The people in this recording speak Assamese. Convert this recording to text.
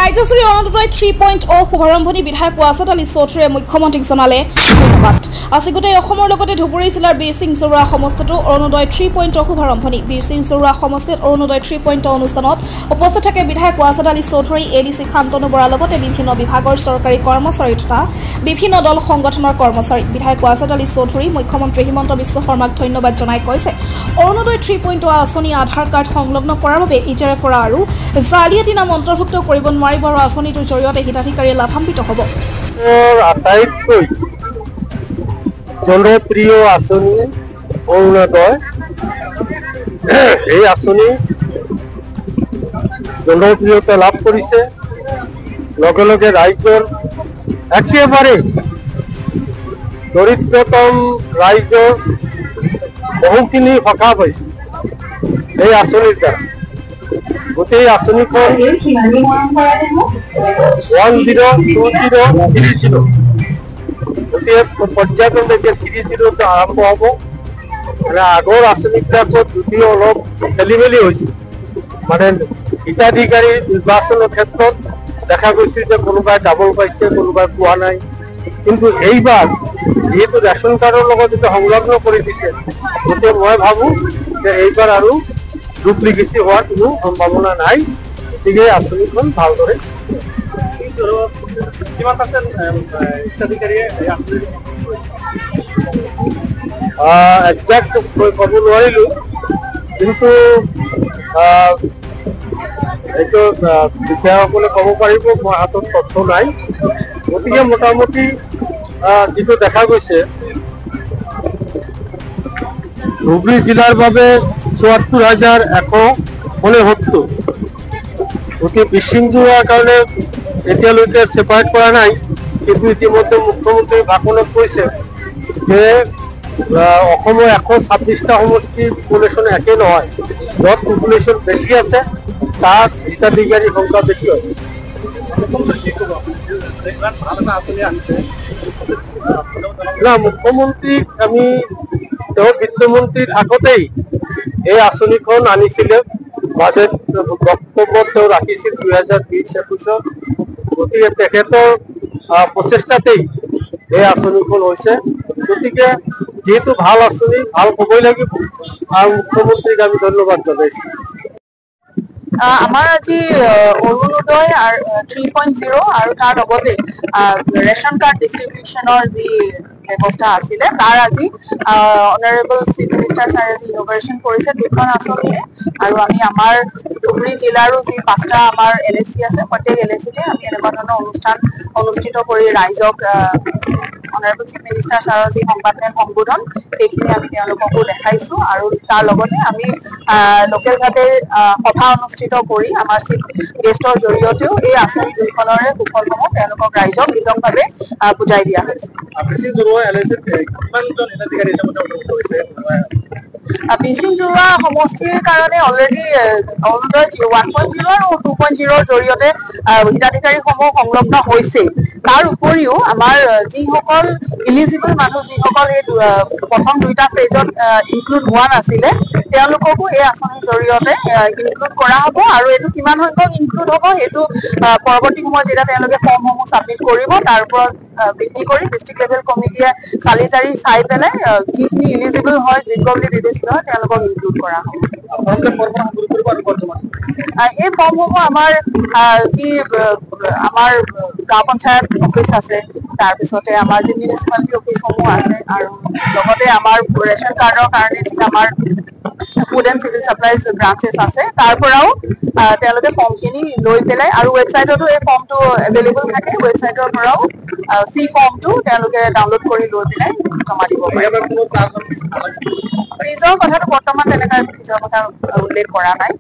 ৰাজ্যজুৰি অৰুণোদয় 3.0 শুভাৰম্ভণি বিধায়ক ৱাছাদ আলী চৌধুৰীয়ে মুখ্যমন্ত্ৰীক জনালে ধন্যবাদ। আজি গোটেই অসমৰ লগতে ধুবুৰী জিলাৰ বীৰসিং চৰুৱা সমষ্টিতো অৰুণোদয় 3.0 শুভাৰম্ভণি। বীৰসিং চৰুৱা সমষ্টিত অৰুণোদয় 3.0 অনুষ্ঠানত উপস্থিত থাকে বিধায়ক ৱাছাদ আলী চৌধুৰী, এডিসি শান্তনু বৰাৰ লগতে বিভিন্ন বিভাগৰ চৰকাৰী কৰ্মচাৰী তথা বিভিন্ন দল সংগঠনৰ কৰ্মচাৰী। বিধায়ক ৱাছাদ আলী চৌধুৰী মুখ্যমন্ত্ৰী হিমন্ত বিশ্ব শৰ্মাক ধন্যবাদ জনাই কৈছে, অৰুণোদয় 3.0 আঁচনি আধাৰ কাৰ্ড সংলগ্ন কৰাৰ বাবে ইতিয়াৰে পৰা আৰু জালিয়াতি নাম অন্তৰ্ভুক্ত কৰিব নোৱাৰিব আৰু আঁচনিটোৰ জৰিয়তে হিতাধিকাৰীয়ে লাভান্বিত হ'ব। আটাইতকৈ জনপ্ৰিয় আঁচনি অৰুণোদয়। এই আঁচনি জনপ্ৰিয়তা লাভ কৰিছে, লগে লগে ৰাইজৰ একেবাৰে দৰিদ্ৰতম ৰাইজৰ বহুখিনি সকাহ পাইছে এই আঁচনিৰ দ্বাৰা। গোটেই আঁচনিখন 10-20-30 গোটেই পৰ্যায়ক্ৰমে এতিয়া 30 আৰম্ভ হ'ব। মানে আগৰ আঁচনিবিলাকত যদিও অলপ খেলি মেলি হৈছে, মানে হিতাধিকাৰী নিৰ্বাচনৰ ক্ষেত্ৰত দেখা গৈছিল যে কোনোবাই ডাবল পাইছে, কোনোবাই পোৱা নাই। কিন্তু এইবাৰ যিহেতু ৰেচন কাৰ্ডৰ লগত যদি সংলগ্ন কৰি দিছে, গতিকে মই ভাবোঁ যে এইবাৰ আৰু ডুপ্লিকেচি হোৱাৰ কোনো সম্ভাৱনা নাই। গতিকে আঁচনিখন ভালদৰে একজাক্ট ক'ব নোৱাৰিলোঁ, কিন্তু এইটো বিষয়াসকলে ক'ব পাৰিব, মোৰ হাতত তথ্য নাই। গতিকে মোটামুটি যিটো দেখা গৈছে, ধুবুৰী জিলাৰ বাবে ৭৪,১৬৯। গতিকে বীৰসিং চৰুৱাৰ কাৰণে এতিয়ালৈকে ছেপাৰেট কৰা নাই, কিন্তু ইতিমধ্যে মুখ্যমন্ত্ৰীৰ ভাষণত কৈছে যে অসমৰ 126টা সমষ্টিৰ পপুলেশ্যন একে নহয়, য'ত পপুলেশ্যন বেছি আছে তাত হিতাধিকাৰীৰ সংখ্যা বেছি হয়। না, মুখ্যমন্ত্ৰীক আমি তেওঁ বিত্তমন্ত্ৰীৰ আগতেই এই আঁচনিখন আনিছিলে, বাজেট বক্তব্যত তেওঁ ৰাখিছিল 2020-21। গতিকে তেখেতৰ প্ৰচেষ্টাতেই এই আঁচনিখন হৈছে। গতিকে যিহেতু ভাল আঁচনি, ভাল ক'বই লাগিব, আৰু মুখ্যমন্ত্ৰীক আমি ধন্যবাদ জনাইছোঁ। আমাৰ আজি অৰুণোদয় 3.0 আৰু তাৰ লগতে ৰেচন কাৰ্ড ডিষ্ট্ৰিবিউশ্যনৰ যি ব্যৱস্থা আছিলে, তাৰ আজি অনাৰেবল চিফ মিনিষ্টাৰ ছাৰে আজি ইন'গ্ৰেশ্যন কৰিছে দুখন আঁচনিৰে। আৰু আমি আমাৰ ধুবুৰী জিলাৰো যি 5টা আমাৰ LAC আছে, প্ৰত্যেক LACতে আমি এনেকুৱা ধৰণৰ অনুষ্ঠান অনুষ্ঠিত কৰি ৰাইজক অনাৰেবল চিফ মিনিষ্টাৰ ছাৰৰ যি সংবাদমেল সম্বোধন, সেইখিনি আমি তেওঁলোককো দেখাইছোঁ। আৰু তাৰ লগতে আমি লোকেলভাৱে সভা অনুষ্ঠিত কৰি আমাৰ চিফ গেষ্টৰ জৰিয়তেও এই আঁচনি দুইখনৰে সুফলসমূহ তেওঁলোকক ৰাইজক বিতংভাৱে বুজাই দিয়া হৈছে। বীৰসিং চৰুৱা সমষ্টিৰ কাৰণে অলৰেডি অৰুণোদয় 1.0 আৰু 2.0ৰ জৰিয়তে হিতাধিকাৰীসমূহ সংলগ্ন হৈছে। তাৰ উপৰিও আমাৰ যিসকল ইলিজিবল মানুহ, যিসকল এই প্ৰথম 2টা ফেজত ইনক্লুড হোৱা নাছিলে, তেওঁলোককো এই আঁচনিৰ জৰিয়তে ইনক্লুড কৰা হ'ব। আৰু এইটো কিমান সংখ্যক ইনক্লুড হ'ব সেইটো পৰৱৰ্তী সময়ত যেতিয়া তেওঁলোকে ফৰ্মসমূহ ছাবমিট কৰিব, তাৰ ওপৰত ভিত্তি কৰি ডিষ্ট্ৰিক্ট লেভেল কমিটিয়ে চালি জাৰি চাই পেলাই যিখিনি ইলিজিবল হয়, যোগ্য বুলি বিবেচিত হয়, তেওঁলোকক ইনক্লুড কৰা হ'ব। এই ফৰ্মসমূহ আমাৰ যি আমাৰ গাঁও পঞ্চায়ত অফিচ আছে, তাৰপিছতে আমাৰ যি মিউনিচিপালিটি অফিচসমূহ আছে, আৰু লগতে আমাৰ ৰেচন কাৰ্ডৰ কাৰণে যি আমাৰ food and civil supplies branches আছে, তাৰ পৰাও তেওঁলোকে ফৰ্মখিনি লৈ পেলাই, আৰু ৱেবছাইটতো এই ফৰ্মটো এভেইলেবল থাকে, ৱেবছাইটৰ পৰাও চি ফৰ্মটো তেওঁলোকে ডাউনলোড কৰি লৈ পেলাই জমা দিব পাৰে। ফিজৰ কথাটো বৰ্তমান তেনেকৈ ফিজৰ কথা উল্লেখ কৰা নাই।